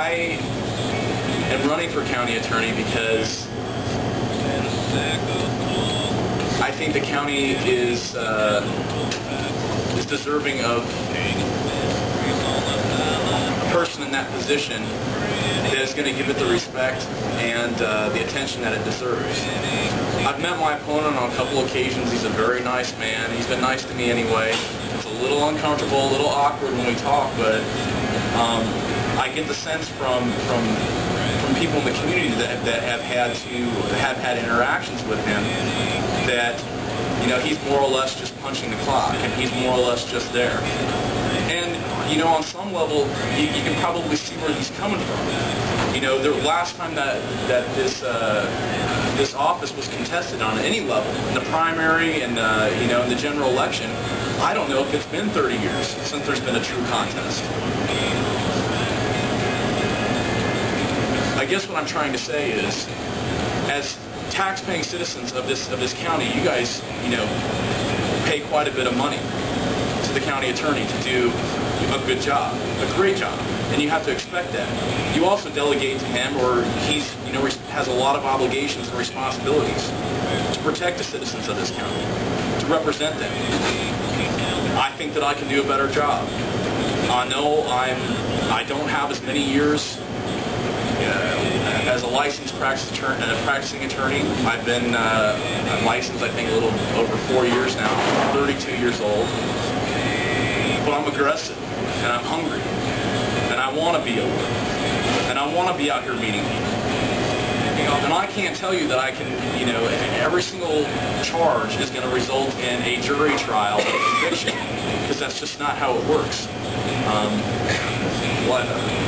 I am running for county attorney because I think the county is deserving of a person in that position that is going to give it the respect and the attention that it deserves. I've met my opponent on a couple occasions. He's a very nice man. He's been nice to me anyway. It's a little uncomfortable, a little awkward when we talk, but I get the sense from people in the community that have had interactions with him that, you know, he's more or less just punching the clock, and he's more or less just there. And, you know, on some level, you can probably see where he's coming from. You know, the last time that this office was contested on any level, in the primary and, you know, in the general election, I don't know if it's been 30 years since there's been a true contest. I guess what I'm trying to say is, as tax-paying citizens of this county, you guys, you know, pay quite a bit of money to the county attorney to do a good job, a great job, and you have to expect that. You also delegate to him, or he's, you know, has a lot of obligations and responsibilities to protect the citizens of this county, to represent them. I think that I can do a better job. I know I don't have as many years as a licensed practicing attorney. I've been licensed, I think, a little over 4 years now. I'm 32 years old. But I'm aggressive, and I'm hungry, and I want to be at work, and I want to be out here meeting people. And I can't tell you that I can, you know, every single charge is going to result in a jury trial or conviction, because that's just not how it works.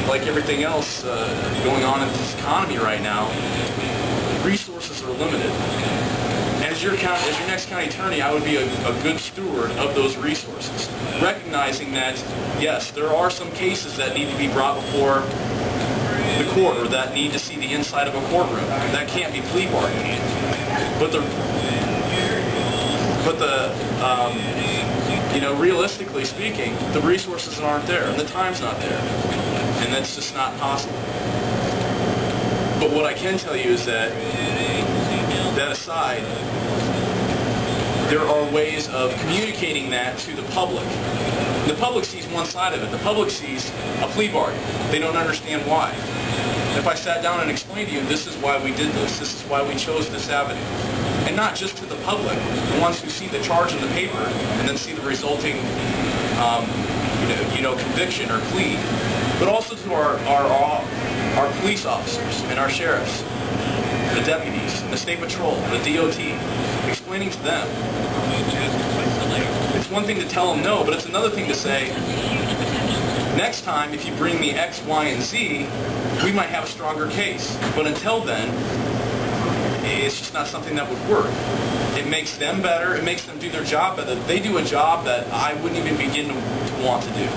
Like everything else going on in this economy right now, resources are limited. As your next county attorney, I would be a good steward of those resources, recognizing that, yes, there are some cases that need to be brought before the court, or that need to see the inside of a courtroom. That can't be plea bargaining. You know, realistically speaking, the resources aren't there, and the time's not there, and that's just not possible. But what I can tell you is that aside, there are ways of communicating that to the public. The public sees one side of it. The public sees a plea bargain. They don't understand why. If I sat down and explained to you, this is why we did this is why we chose this avenue, and not just to the public, the ones who see the charge in the paper and then see the resulting you know, conviction or plea, but also to our police officers and our sheriffs, the deputies, the state patrol, the DOT, explaining to them. It's one thing to tell them no, but it's another thing to say, next time if you bring me X, Y, and Z, we might have a stronger case. But until then, it's just not something that would work. It makes them better. It makes them do their job better. They do a job that I wouldn't even begin to want to do.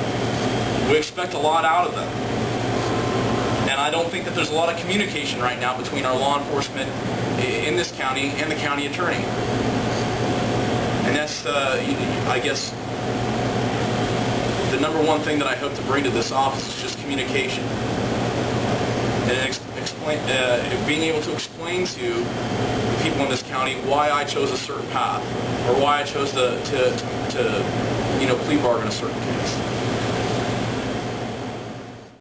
We expect a lot out of them. And I don't think that there's a lot of communication right now between our law enforcement in this county and the county attorney. And that's, I guess, the number one thing that I hope to bring to this office is just communication. And being able to explain to the people in this county why I chose a certain path, or why I chose to you know, plea bargain a certain case.